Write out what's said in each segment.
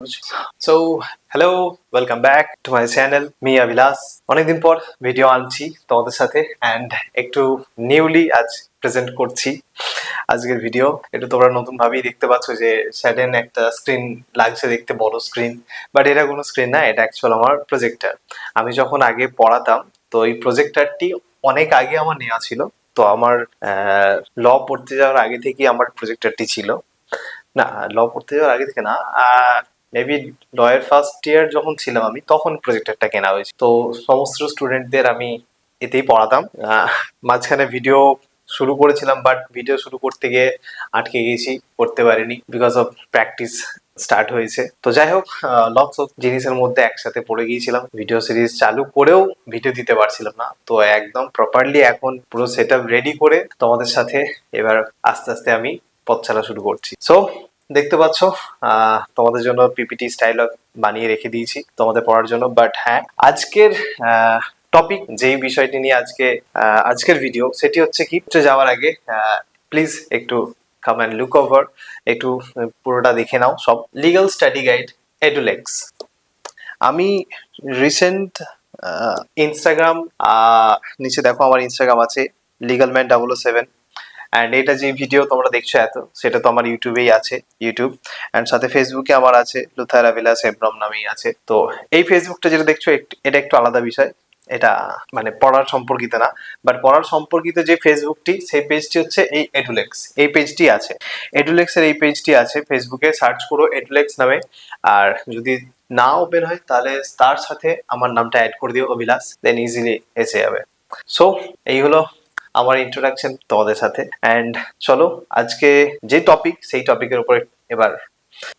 So hello, welcome back to my channel Miya Bilas. অনেকদিন পর video আনছি তোমাদের সাথে অ্যান্ড একটু নিউলি আজ প্রেজেন্ট করছি আজকের ভিডিও। একটু তোমরা নতুন ভাবেই দেখতে পাচ্ছ যে স্যাডেন একটা স্ক্রিন লাগছে দেখতে, বড় স্ক্রিন, বাট এটা কোনো স্ক্রিন না, এটা অ্যাকচুয়াল আমার প্রজেক্টর। আমি যখন আগে পড়াতাম তো এই প্রজেক্টরটি অনেক আগে আমার নেওয়া ছিল। তো আমার ল পড়তে যাওয়ার আগে থেকেই আমার প্রজেক্টরটি ছিল। না, ল পড়তে যাওয়ার আগে থেকে না, মেবি ল এর ফার্স্ট ইয়ার যখন ছিলাম আমি তখন প্রজেক্টরটা কেনা হয়েছে। তো সমস্ত স্টুডেন্টদের আমি এতেই পড়াতাম। মাঝখানে ভিডিও শুরু করেছিলাম, বাট ভিডিও শুরু করতে গিয়ে আটকে গেছি, করতে পারিনি বিকজ অফ প্র্যাকটিস স্টার্ট হয়েছে। তো যাই হোক, লটস অফ জিনিসের মধ্যে একসাথে পড়ে গিয়েছিলাম, ভিডিও সিরিজ চালু করেও ভিডিও দিতে পারছিলাম না। তো একদম প্রপারলি এখন পুরো সেট আপ রেডি করে তোমাদের সাথে এবার আস্তে আস্তে আমি পথ চলা শুরু করছি। সো দেখতে পাচ্ছ তোমাদের জন্য পিপিটি স্টাইল বানিয়ে রেখে দিয়েছি তোমাদের পড়ার জন্য। বাট হ্যাঁ, আজকের টপিক যেই বিষয়টি নিয়ে আজকের ভিডিও, সেটি হচ্ছে কি, যাওয়ার আগে প্লিজ একটু কাম অ্যান্ড লুক ওভার, একটু পুরোটা দেখে নাও। সব লিগাল স্টাডি গাইড এডুলেক্স। আমি রিসেন্ট ইনস্টাগ্রাম, নিচে দেখো আমার ইনস্টাগ্রাম আছে লিগাল ম্যান 007, অ্যান্ড এটা যে ভিডিও তোমরা দেখছো সেটা তো আমার ইউটিউবেই আছে, ইউটিউব। অ্যান্ড সাথে ফেসবুকে আমার আছে লুথারা বিলাস এব্রম নামেই আছে। তো এই ফেসবুকটা যেটা দেখছো এটা একটু আলাদা বিষয়, এটা মানে পড়ার সম্পর্কিত না। বাট পড়ার সম্পর্কিত যে ফেসবুকটি, সেই পেজটি হচ্ছে এই এডুলেক্স, এই পেজটি আছে, এডুলেক্স এর এই পেজটি আছে ফেসবুকে, সার্চ করো এডুলেক্স নামে। আর যদি না ওপেন হয় তাহলে তার সাথে আমার নামটা অ্যাড করে দিও, অভিলাষ, দেন ইজিলি এসে যাবে। সো এই হলো আমার ইন্ট্রোডাকশন তোমাদের সাথে। অ্যান্ড চলো আজকে যে টপিক, সেই টপিকের উপরে এবার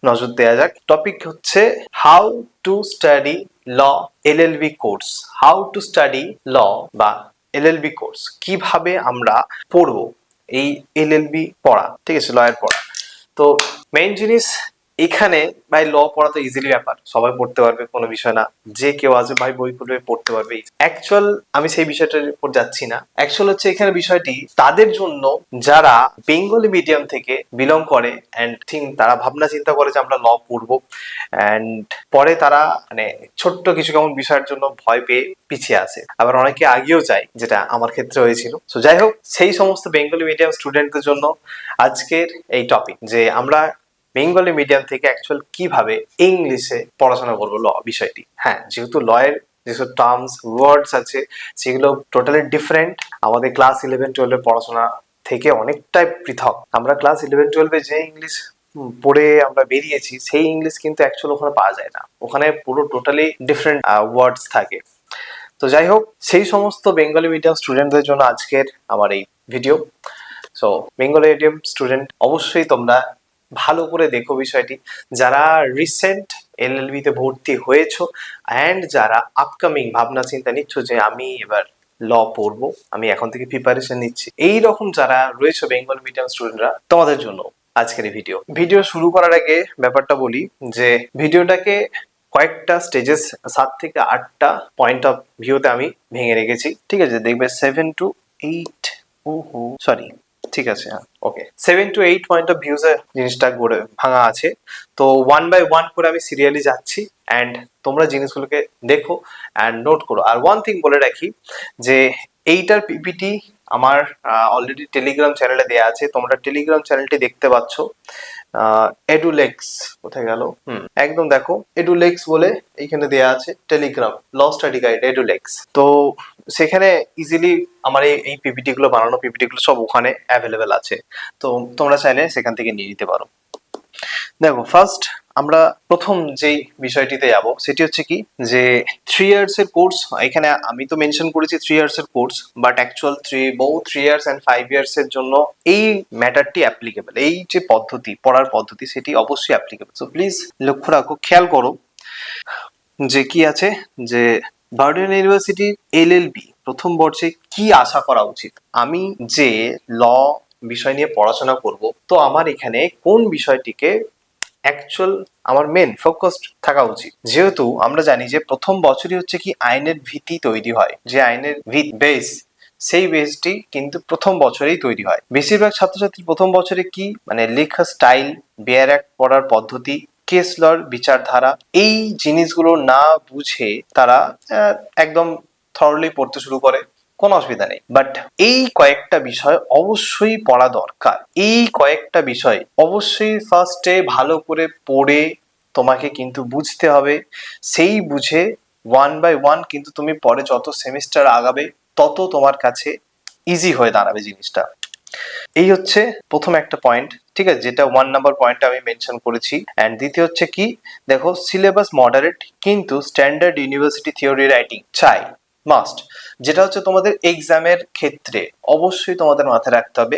নজর দেওয়া যাক। টপিক হচ্ছে how to study law LLB course. How to study law বা এলএলবি কোর্স, কিভাবে আমরা পড়বো এই এলএলবি পড়া, ঠিক আছে, লয়ের পড়া। তো মেইন জিনিস এখানে, ভাই ল পড়া তো ইজিলি ব্যাপার, সবাই পড়তে পারবে, কোনো বিষয় না। যে কেউ আছে ভাই বই খুলবে পড়তে পারবে। অ্যাকচুয়াল আমি সেই বিষয়টার উপর যাচ্ছি না। অ্যাকচুয়াল হচ্ছে এখানে বিষয়টি তাদের জন্য যারা বেঙ্গলি মিডিয়াম থেকে বিলং করে অ্যান্ড তারা ভাবনা চিন্তা করে যে আমরা ল পড়বো, অ্যান্ড পরে তারা মানে ছোট্ট কিছু কেমন বিষয়ের জন্য ভয় পেয়ে পিছিয়ে আসে, আবার অনেকে আগেও যায়, যেটা আমার ক্ষেত্রে হয়েছিল। তো যাই হোক, সেই সমস্ত বেঙ্গলি মিডিয়াম স্টুডেন্টদের জন্য আজকের এই টপিক, যে আমরা বেঙ্গলি মিডিয়াম থেকে অ্যাকচুয়াল কিভাবে ইংলিশে পড়াশোনা করবো ল বিষয়টি। হ্যাঁ, যেহেতু লয়ের যেসব টার্মস ওয়ার্ডস আছে সেগুলো টোটালি ডিফারেন্ট আমাদের ক্লাস 11-12 পড়াশোনা থেকে অনেকটাই পৃথক। আমরা ক্লাস 11-12 যে ইংলিশ পড়ে আমরা বেরিয়েছি, সেই ইংলিশ কিন্তু অ্যাকচুয়াল ওখানে পাওয়া যায় না, ওখানে পুরো টোটালি ডিফারেন্ট ওয়ার্ডস থাকে। তো যাই হোক, সেই সমস্ত বেঙ্গলি মিডিয়াম স্টুডেন্টদের জন্য আজকের আমার এই video. So Bengali medium student, অবশ্যই তোমরা ভালো করে দেখো বিষয়টি, যারা রিসেন্ট এলএলবি তে ভর্তি হয়েছো অ্যান্ড যারা আপকামিং ভাবনা চিন্তা নিচ্ছ যে আমি এবার ল পড়বো, আমি এখন থেকে প্রিপারেশন নিচ্ছি, এই রকম যারা রয়েছে বেঙ্গলি মিডিয়াম স্টুডেন্টরা, তোমাদের জন্য আজকের এই ভিডিও শুরু করার আগে ব্যাপারটা বলি যে ভিডিওটাকে কয়েকটা স্টেজেস, 7 থেকে 8টা পয়েন্ট অফ ভিউতে আমি ভেঙে রেখেছি, ঠিক আছে। দেখবে 7 to 8, ওহো সরি, ঠিক আছে, হ্যাঁ ওকে, 7 to 8 পয়েন্ট অফ ভিউজ এ জিনিসটা গড়ে ভাঙা আছে। তো 1 by 1 করে আমি সিরিয়ালি যাচ্ছি, অ্যান্ড তোমরা জিনিসগুলোকে দেখো অ্যান্ড নোট করো। আর ওয়ান থিং বলে রাখি যে এইটার পিপিটি আমার অলরেডি টেলিগ্রাম চ্যানেলে দেওয়া আছে, তোমরা টেলিগ্রাম চ্যানেলটি দেখতে পাচ্ছ, এডুলেক্স, কোথায় গেল, একদম দেখো এডুলেক্স বলে এইখানে দেয়া আছে, টেলিগ্রাম ল স্টাডি গাইড এডুলেক্স। তো সেখানে ইজিলি আমার এই পিপিটি গুলো বানানো, পিপিটি গুলো সব ওখানে অ্যাভেলেবেল আছে, তো তোমরা চাইলে সেখান থেকে নিয়ে নিতে পারো। দেখো, ফার্স্ট আমরা প্রথম যেই বিষয়টিতে যাব সেটি হচ্ছে কি, যে 3 ইয়ার্স এর কোর্স। এখানে আমি তো মেনশন করেছি 3 ইয়ার্স এর course, but actual both 3 years and 5 years এর জন্য এই ম্যাটারটি অ্যাপ্লিকেবল, এই যে পদ্ধতি, পড়ার পদ্ধতি, সেটি অবশ্যই অ্যাপ্লিকেবল। সো প্লিজ লক্ষ্য রাখো, খেয়াল করো যে কি আছে, যে বার্ডেন ইউনিভার্সিটি এলএলবি প্রথম বর্ষে কি আশা করা উচিত। আমি যে ল বিষয় নিয়ে পড়াশোনা করব, তো আমার এখানে কোন বিষয়টিকে অ্যাকচুয়াল আমার মেন ফোকাস থাকা উচিত। যেহেতু আমরা জানি যে প্রথম বছরই হচ্ছে কি আইনের ভিত্তি তৈরি হয়, যে আইনের বেস, সেই বেসটি কিন্তু প্রথম বছরেই তৈরি হয়। বেশিরভাগ ছাত্রছাত্রী প্রথম বছরে কি মানে লেখা স্টাইল, বেয়ার অ্যাক্ট পড়ার পদ্ধতি, কেস লর বিচারধারা, এই জিনিসগুলো না বুঝে তারা একদম থরলি পড়তে শুরু করে, কোনো অসুবিধা নেই। বাট এই কয়েকটা বিষয় অবশ্যই পড়া দরকার। এই কয়েকটা বিষয় অবশ্যই ফার্স্টে ভালো করে পড়ে তোমাকে কিন্তু বুঝতে হবে। সেই বুঝে ওয়ান বাই ওয়ান কিন্তু তুমি পরে যত সেমিস্টার আগাবে তত তোমার কাছে ইজি হয়ে দাঁড়াবে জিনিসটা। এই হচ্ছে প্রথম একটা পয়েন্ট, ঠিক আছে, যেটা 1 নাম্বার পয়েন্টে আমি মেনশন করেছি। অ্যান্ড দ্বিতীয় হচ্ছে কি, দেখো সিলেবাস মডারেট কিন্তু স্ট্যান্ডার্ড ইউনিভার্সিটি থিওরি রাইটিং চাই, মাস্ট। যেটা হচ্ছে তোমাদের এক্সামের ক্ষেত্রে অবশ্যই তোমাদের মাথায় রাখতে হবে,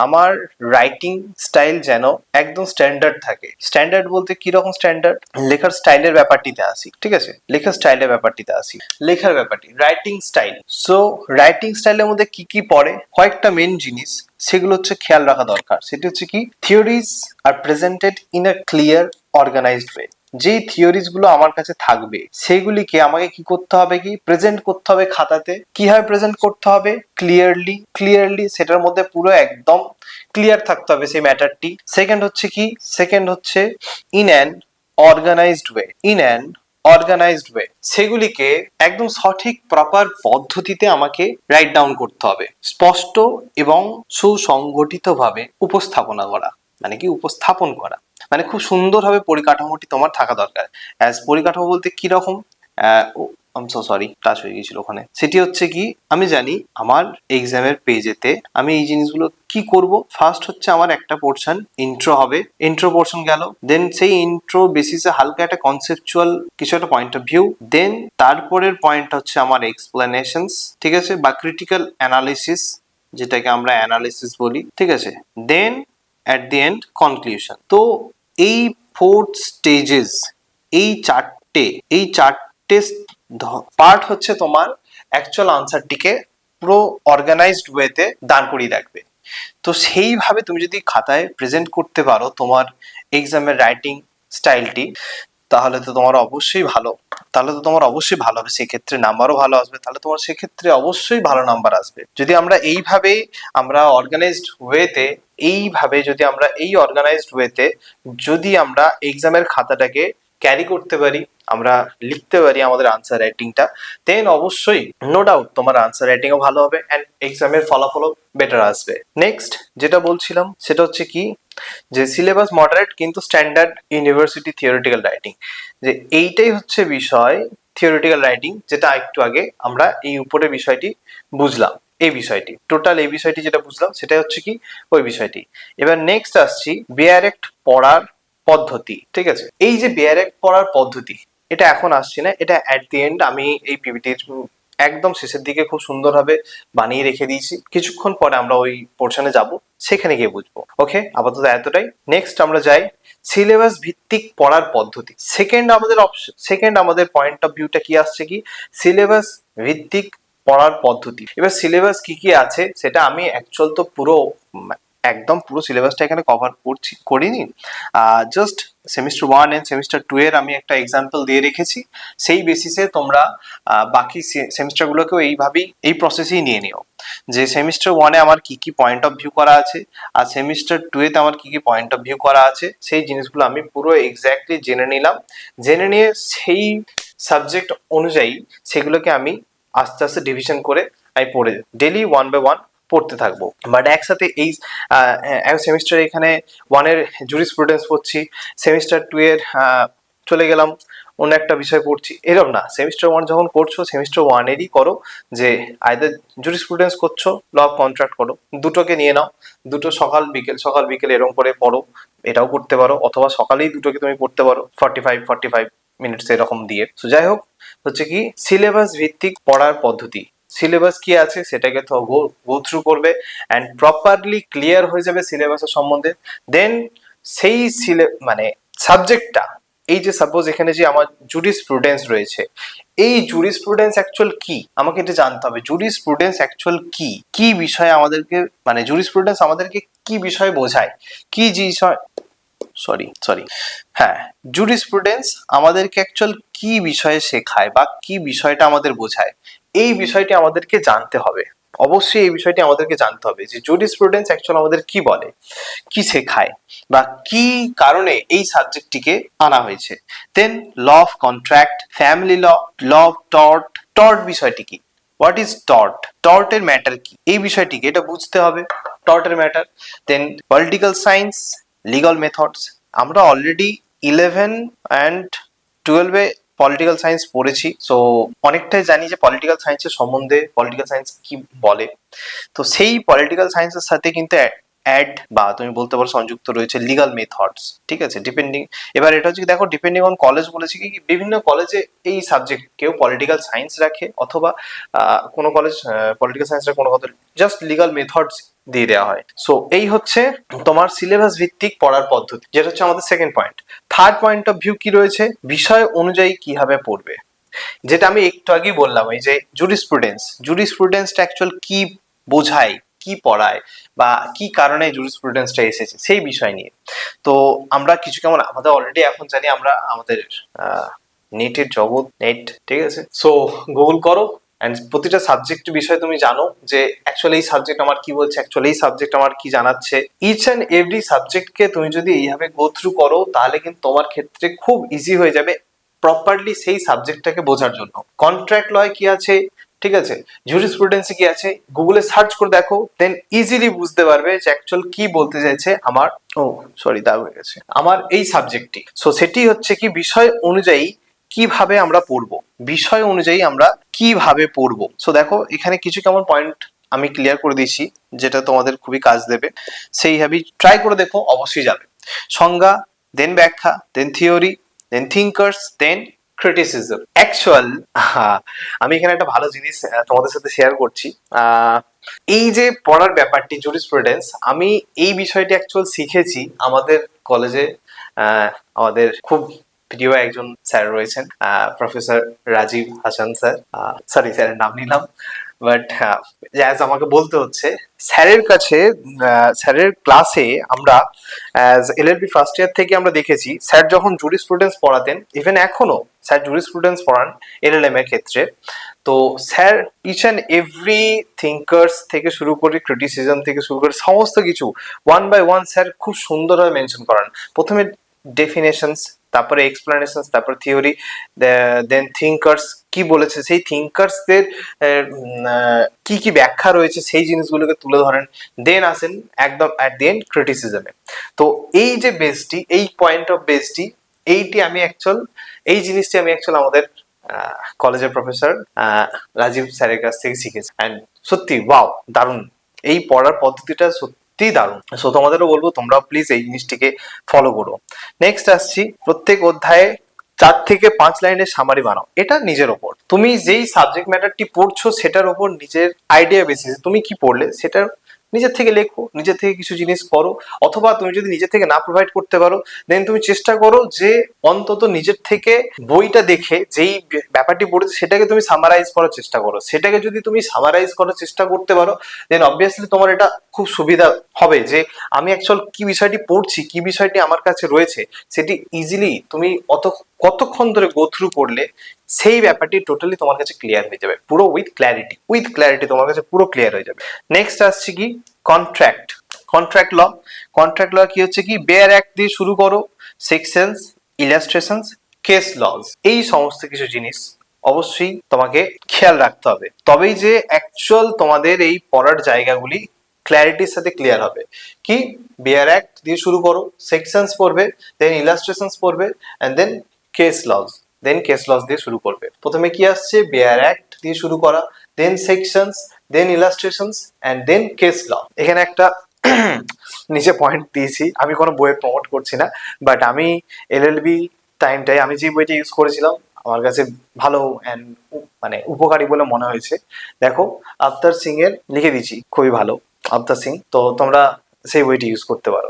আমার রাইটিং স্টাইল যেন একদম স্ট্যান্ডার্ড থাকে। স্ট্যান্ডার্ড বলতে কি রকম স্ট্যান্ডার্ড, লেখার স্টাইলের ব্যাপারটিতে আসি, ঠিক আছে, লেখার স্টাইলের ব্যাপারটিতে আসি, লেখার ব্যাপারটি রাইটিং স্টাইল। সো রাইটিং স্টাইলের মধ্যে কি কি পড়ে, কয়েকটা মেন জিনিস সেগুলো হচ্ছে খেয়াল রাখা দরকার। সেটি হচ্ছে কি, theories are presented in a clear organised way. যেই থিওরিজ গুলো আমার কাছে থাকবে সেগুলিকে আমাকে কি করতে হবে, কি প্রেজেন্ট করতে হবে খাতাতে। কিভাবে প্রেজেন্ট করতে হবে, ক্লিয়ারলি সেটার মধ্যে পুরো একদম ক্লিয়ার থাকতে হবে সেই ম্যাটারটি। সেকেন্ড হচ্ছে কি, সেকেন্ড হচ্ছে ইন অ্যান অর্গানাইজড ওয়ে, সেগুলিকে একদম সঠিক প্রপার পদ্ধতিতে আমাকে রাইট ডাউন করতে হবে, স্পষ্ট এবং সুসংগঠিতভাবে উপস্থাপনা করা, মানে কি উপস্থাপন করা, মানে খুব সুন্দরভাবে পরিকাঠামোটি তোমার থাকা দরকার। অ্যাজ পরিকাঠামো বলতে কি রকম, I am so sorry, touch হয়ে গিয়েছিল ওখানে। সেটি হচ্ছে কি, আমি জানি আমার এক্সামের পেজেতে আমি এই জিনিসগুলো কি করব। ফার্স্ট হচ্ছে আমার একটা পোর্শন ইন্ট্রো হবে, ইন্ট্রো পোর্শন গেল, দেন সেই ইন্ট্রো বেসিসে হালকা একটা কনসেপচুয়াল কিছু একটা পয়েন্ট অফ ভিউ, দেন তারপরের পয়েন্ট হচ্ছে আমার এক্সপ্লেনেশনস, ঠিক আছে, বা ক্রিটিক্যাল অ্যানালিসিস, যেটাকে আমরা অ্যানালিসিস বলি, ঠিক আছে, then at the end conclusion. তো এই 4 স্টেজেস, এই চারটে পার্ট হচ্ছে তোমার অ্যাকচুয়াল আনসারটিকে পুরো অর্গানাইজড ওয়েতে দাঁড় করিয়ে রাখবে। তো সেইভাবে তুমি যদি খাতায় প্রেজেন্ট করতে পারো তোমার এক্সামের রাইটিং স্টাইলটি, তাহলে তো তোমার অবশ্যই ভালো, হবে, সেক্ষেত্রে নাম্বারও ভালো আসবে, তাহলে তোমার সেক্ষেত্রে অবশ্যই ভালো নাম্বার আসবে। যদি আমরা এইভাবে আমরা অর্গানাইজড ওয়েতে যদি আমরা এক্সামের খাতাটাকে ক্যারি করতে পারি, আমরা লিখতে পারি আমাদের আনসার রাইটিংটা, দেন অবশ্যই নো ডাউট তোমার আনসার রাইটিংও ভালো হবে অ্যান্ড এক্সামের ফলাফলও বেটার আসবে। নেক্সট যেটা বলছিলাম সেটা হচ্ছে কি, যে সিলেবাস মডারেট কিন্তু স্ট্যান্ডার্ড ইউনিভার্সিটি থিওরিটিক্যাল রাইটিং, যে এইটাই হচ্ছে বিষয় থিওরিটিক্যাল রাইটিং, যেটা একটু আগে আমরা এই উপরে বিষয়টি বুঝলাম। এই বিষয়টি টোটাল এই বিষয়টি যেটা বুঝলাম সেটা হচ্ছে কি ওই বিষয়টি। এবার নেক্সট আসছি বেয়ারেক্ট পড়ার পদ্ধতি, ঠিক আছে। এই যে বেয়ারেক্ট পড়ার পদ্ধতি, এটা এখন আসছি না, এটা অ্যাট দি এন্ড আমি এই পিপিটির একদম শেষের দিকে খুব সুন্দরভাবে বানিয়ে রেখে দিয়েছি, কিছুক্ষণ পরে আমরা ওই পোর্শনে যাব, সেখানে গিয়ে বুঝবো। ওকে, আপাতত এতটাই। নেক্সট আমরা যাই সিলেবাস ভিত্তিক পড়ার পদ্ধতি। সেকেন্ড আমাদের পয়েন্ট অফ ভিউটা কি আসছে, কি সিলেবাস ভিত্তিক পড়ার পদ্ধতি। এবার সিলেবাস কি কি আছে সেটা আমি অ্যাকচুয়াল তো একদম পুরো সিলেবাসটা এখানে কভার করিনি, জাস্ট সেমিস্টার 1 এন্ড সেমিস্টার 2 এর আমি একটা এক্সাম্পল দিয়ে রেখেছি। সেই বেসিসে তোমরা বাকি সেমিস্টারগুলোকেও এইভাবেই এই প্রসেসেই নিয়ে নিও, যে সেমিস্টার 1 এ আমার কি কি পয়েন্ট অফ ভিউ করা আছে আর সেমিস্টার 2 এতে আমার কি কি পয়েন্ট অফ ভিউ করা আছে, সেই জিনিসগুলো আমি পুরো এক্স্যাক্টলি জেনে নিলাম। জেনে নিয়ে সেই সাবজেক্ট অনুযায়ী সেগুলোকে আমি আস্তে আস্তে ডিভিশন করে আমি পড়ে ডেলি 1 বাই 1 পড়তে থাকবো। বাট একসাথে এই সেমিস্টার এখানে 1 এর জুরিসপ্রুডেন্স পড়ছি, সেমিস্টার 2 এর চলে গেলাম অন্য একটা বিষয় পড়ছি, এরকম না। সেমিস্টার 1 যখন করছো সেমিস্টার 1 এরই করো, যে আইদার জুরিসপ্রুডেন্স করছো, ল অফ কন্ট্রাক্ট করো, দুটোকে নিয়ে নাও, দুটো সকাল বিকেল এরকম করে পড়ো, এটাও করতে পারো, অথবা সকালেই দুটোকে তুমি পড়তে পারো 45 মিনিটস এরকম দিয়ে। তো যাই হোক, হচ্ছে কি সিলেবাস ভিত্তিক পড়ার পদ্ধতি। সিলেবাস কি আছে সেটাকে তো গো থ্রু করবে অ্যান্ড প্রপারলি ক্লিয়ার হয়ে যাবে সিলেবাসের সম্বন্ধে। দেন সেই মানে সাবজেক্টটা, এই যে সাপোজ এখানে যে আমার জুরিসপ্রুডেন্স রয়েছে, এই জুরিসপ্রুডেন্স অ্যাকচুয়াল কি আমাকে এটা জানতে হবে। জুরিসপ্রুডেন্স অ্যাকচুয়াল কি বিষয়ে আমাদেরকে, মানে জুরিসপ্রুডেন্স আমাদেরকে কি বিষয়ে বোঝায়, কি বিষয়, সরি হ্যাঁ, জুরিসপ্রুডেন্স আমাদেরকে অ্যাকচুয়াল কি বিষয়ে শেখায় বা কি বিষয়টা আমাদের বোঝায়, এই বিষয়টি আমাদেরকে জানতে হবে। অবশ্যই এই বিষয়টি আমাদেরকে জানতে হবে যে জুরিসপ্রুডেন্স অ্যাকচুয়ালি আমাদের কি বলে, কি শেখায়, বা কি কারণে এই সাবজেক্টটিকে আনা হয়েছে। Then law of contract, family law, law of tort, tort বিষয়টি কি, হোয়াট ইজ টর্ট, টর্টের ম্যাটার কি, এই বিষয়টিকে এটা বুঝতে হবে, টর্টের matter. Then political science, legal methods. আমরা অলরেডি 11 অ্যান্ড 12-এ পলিটিক্যাল সায়েন্স পড়েছি, সো অনেকটাই জানি যে পলিটিক্যাল সায়েন্সের সম্বন্ধে, পলিটিক্যাল সায়েন্স কি বলে। তো সেই পলিটিক্যাল সায়েন্সের সাথে কিন্তু অ্যাড বা তুমি বলতে পারো সংযুক্ত রয়েছে লিগাল মেথডস, ঠিক আছে, ডিপেন্ডিং। এবার এটা হচ্ছে কি, দেখো ডিপেন্ডিং অন কলেজ বলেছে কি বিভিন্ন কলেজে এই সাবজেক্ট কেউ পলিটিক্যাল সায়েন্স রাখে, অথবা কোনো কলেজ পলিটিক্যাল সায়েন্স রাখে, কোনো কলেজ জাস্ট লিগাল মেথডস দিয়ে দেওয়া হয়। সো এই হচ্ছে তোমার সিলেবাস ভিত্তিক পড়ার পদ্ধতি, যেটা হচ্ছে আমাদের second point. Third point of view কি রয়েছে, বিষয় অনুযায়ী কিভাবে পড়বে, যেটা আমি একটু আগেই বললাম, এই যে জুরিসপ্রুডেন্স, জুরিসপ্রুডেন্সটা অ্যাকচুয়াল কি বোঝায়, কি পড়ায়, বা কি কারণে জুরিসপ্রুডেন্সটা এসেছে সেই বিষয় নিয়ে। তো আমরা কিছু কেমন আমাদের অলরেডি এখন জানি, আমরা আমাদের নেটের জগৎ, নেট, ঠিক আছে, সো গুগল করো অ্যান্ড প্রতিটা সাবজেক্ট বিষয়ে তুমি জানো যে অ্যাকচুয়ালি এই সাবজেক্ট আমার কি বলছে, অ্যাকচুয়ালি এই সাবজেক্ট আমার কি জানাচ্ছে। ইচ অ্যান্ড এভরি সাবজেক্টকে তুমি যদি এইভাবে গো থ্রু করো, তাহলে কিন্তু তোমার ক্ষেত্রে খুব ইজি হয়ে যাবে প্রপারলি সেই সাবজেক্টটাকে বোঝার জন্য। কন্ট্রাক্ট লয় কি আছে, ঠিক আছে, জুরিসপ্রুডেন্সে কি আছে, গুগলে সার্চ করে দেখো, দেন ইজিলি বুঝতে পারবে যে অ্যাকচুয়াল কি বলতে চাইছে আমার, ও সরি দাগ হয়ে গেছে, আমার এই সাবজেক্টটি। সো সেটি হচ্ছে কি বিষয় অনুযায়ী কিভাবে আমরা পড়বো, বিষয় অনুযায়ী আমরা কিভাবে পড়বো। সো দেখো এখানে কিছু কেমন পয়েন্ট আমি ক্লিয়ার করে দিয়েছি, যেটা তোমাদের খুবই কাজ দেবে, সেইভাবে ট্রাই করে দেখো, অবশ্যই যাবে। সংজ্ঞা, দেন ব্যাখ্যা, দেন থিওরি, দেন থিঙ্কার্স, দেন ক্রিটিসিজম। অ্যাকচুয়াল আমি এখানে একটা ভালো জিনিস তোমাদের সাথে শেয়ার করছি। এই যে পড়ার ব্যাপারটি জুরিসপ্রুডেন্স, আমি এই বিষয়টি অ্যাকচুয়াল শিখেছি আমাদের কলেজে। আমাদের খুব প্রিয় একজন স্যার রয়েছেন, professor Rajib Hasan sir, sorry স্যারের নাম নিলাম, বাট অ্যাজ আমাকে বলতে হচ্ছে, স্যারের কাছে, স্যারের ক্লাসে আমরা অ্যাজ এলএলবি ফার্স্ট ইয়ার থেকে আমরা দেখেছি, স্যার যখন জুরিসপ্রুডেন্স পড়াতেন, ইভেন এখনো স্যার জুরিসপ্রুডেন্স পড়ান এলএলএম এর ক্ষেত্রে, তো sir each and every thinkers থেকে শুরু করে ক্রিটিসিজম থেকে শুরু করে সমস্ত কিছু ওয়ান বাই ওয়ান স্যার খুব সুন্দরভাবে মেনশন করান। প্রথমে ডেফিনেশনস, তারপরে এক্সপ্লেনেশনস, তারপরে থিওরি, দেন থিঙ্কার্স কি বলেছে, সেই থিঙ্কার্সদের কি কি ব্যাখ্যা রয়েছে সেই জিনিসগুলোকে তুলে ধরেন, দেন আসেন একদম অ্যাট দি এন্ড ক্রিটিসিজমে। তো এই যে বেসটি, এই পয়েন্ট অফ বেসটি, এইটি আমি অ্যাকচুয়াল, এই জিনিসটি আমি অ্যাকচুয়াল আমাদের কলেজের প্রফেসর রাজীব স্যারের কাছ থেকে শিখেছি, অ্যান্ড সত্যি ওয়াও, দারুণ, এই পড়ার পদ্ধতিটা সত্যি দারুণ। সো তোমাদেরও বলবো তোমরা প্লিজ এই জিনিসটিকে ফলো করো। নেক্সট আসছি, প্রত্যেক অধ্যায়ে 4 থেকে 5 লাইনের সামারি বানাও। এটা নিজের ওপর, তুমি যেই সাবজেক্ট ম্যাটারটি পড়ছো সেটার ওপর নিজের আইডিয়া বেসিসে তুমি কি পড়লে সেটা নিজের থেকে লেখো, নিজের থেকে কিছু জিনিস করো, অথবা তুমি যদি নিজের থেকে না প্রোভাইড করতে পারো, দেন তুমি চেষ্টা করো যে অন্তত নিজের থেকে বইটা দেখে যেই ব্যাপারটি পড়েছে সেটাকে তুমি সামারাইজ করার চেষ্টা করো। সেটাকে যদি তুমি সামারাইজ করার চেষ্টা করতে পারো, দেন অবভিয়াসলি তোমার এটা খুব সুবিধা হবে যে আমি অ্যাকচুয়াল কি বিষয়টি পড়ছি, কি বিষয়টি আমার কাছে রয়েছে, সেটি ইজিলি তুমি কতক্ষণ ধরে গো থ্রু করলে সেই ব্যাপারটি টোটালি তোমার কাছে ক্লিয়ার হয়ে যাবে, পুরো উইথ ক্ল্যারিটি তোমার কাছে পুরো ক্লিয়ার হয়ে যাবে। নেক্সট আসছে কি, contract, contract law. Contract law কি হচ্ছে কি, বেয়ার অ্যাক্ট দিয়ে শুরু করো, সেকশনস, ইলাস্ট্রেশনস, কেস লজ, এই সমস্ত কিছু জিনিস অবশ্যই তোমাকে খেয়াল রাখতে হবে, তবেই যে অ্যাকচুয়াল তোমাদের এই পড়ার জায়গাগুলি ক্ল্যারিটির সাথে ক্লিয়ার হবে। কি, বেয়ার অ্যাক্ট দিয়ে শুরু করো, সেকশনস পড়বে, দেন ইলাস্ট্রেশনস পড়বে, এন্ড দেন কেস লজ, দিয়ে শুরু করবে। প্রথমে কি আসছে, বেয়ার অ্যাক্ট দিয়ে শুরু করা, then sections, then illustrations, and then case law. এখানে একটা নিচে পয়েন্ট দিয়েছি, আমি কোনো বইয়ের প্রমোট করছি না, বাট আমি এলএলবি টাইমটাই আমি যে বইটা ইউজ করেছিলাম আমার কাছে ভালো অ্যান্ড মানে উপকারী বলে মনে হয়েছে। দেখো, আফতার সিং এর লিখে দিচ্ছি, খুবই ভালো আফতার সিং, তো তোমরা সেই বইটি ইউজ করতে পারো।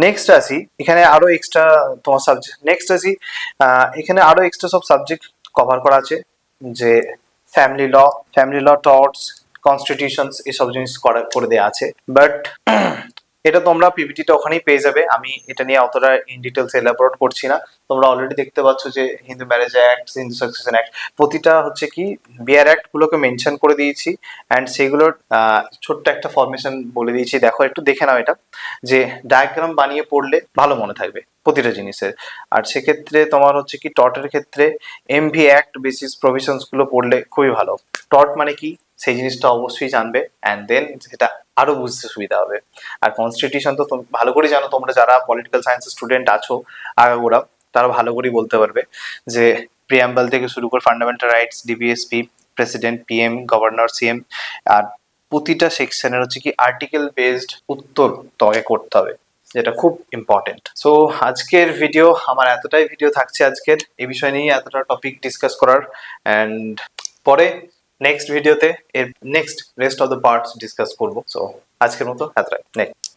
নেক্সট আসি, এখানে আরো এক্সট্রা তোমার সাবজেক্ট, নেক্সট আসি এখানে আরো এক্সট্রা সব সাবজেক্ট কভার করা আছে, যে ফ্যামিলি ল, টর্টস, কনস্টিটিউশনস, এসব জিনিস করে দেওয়া আছে। বাট এটা তোমরা পিপিটিটা ওখানেই পেয়ে যাবে, আমি এটা নিয়ে অতটা ইন ডিটেলস এলাবোরেট করছি না। তোমরা অলরেডি দেখতে পাচ্ছ যে Hindu marriage act, Hindu succession act, প্রতিটা হচ্ছে কি বিয়ার অ্যাক্ট গুলোকে মেনশন করে দিয়েছি, অ্যান্ড সেগুলোর ছোট্ট একটা ফরমেশন বলে দিয়েছি। দেখো একটু দেখে নাও এটা, যে ডায়াগ্রাম বানিয়ে পড়লে ভালো মনে থাকবে প্রতিটা জিনিসের। আর সেক্ষেত্রে তোমার হচ্ছে কি টটের ক্ষেত্রে এমভি অ্যাক্ট বেসিস প্রভিশনস গুলো পড়লে খুবই ভালো। টট মানে কি সেই জিনিসটা অবশ্যই জানবে, অ্যান্ড দেন সেটা আরো বুঝতে সুবিধা হবে। আর কনস্টিটিউশন তো ভালো করে জানো তোমরা, যারা পলিটিক্যাল সায়েন্সের স্টুডেন্ট আছো আগাগোড়া, তারা ভালো করেই বলতে পারবে যে প্রিয়াম্বল থেকে শুরু করে fundamental rights, DPSP, president, PM, governor, CM, আর প্রতিটা সেকশনের হচ্ছে কি আর্টিকেল বেসড উত্তর তোমাকে করতে হবে, যেটা খুব ইম্পর্টেন্ট। সো আজকের ভিডিও আমার এতটাই ভিডিও থাকছে, আজকের এই বিষয় নিয়ে এতটা টপিক ডিসকাস করার, অ্যান্ড পরে নেক্সট ভিডিওতে এর next rest of the parts discuss করবো। সো আজকের মতো এতটাই, নেক্সট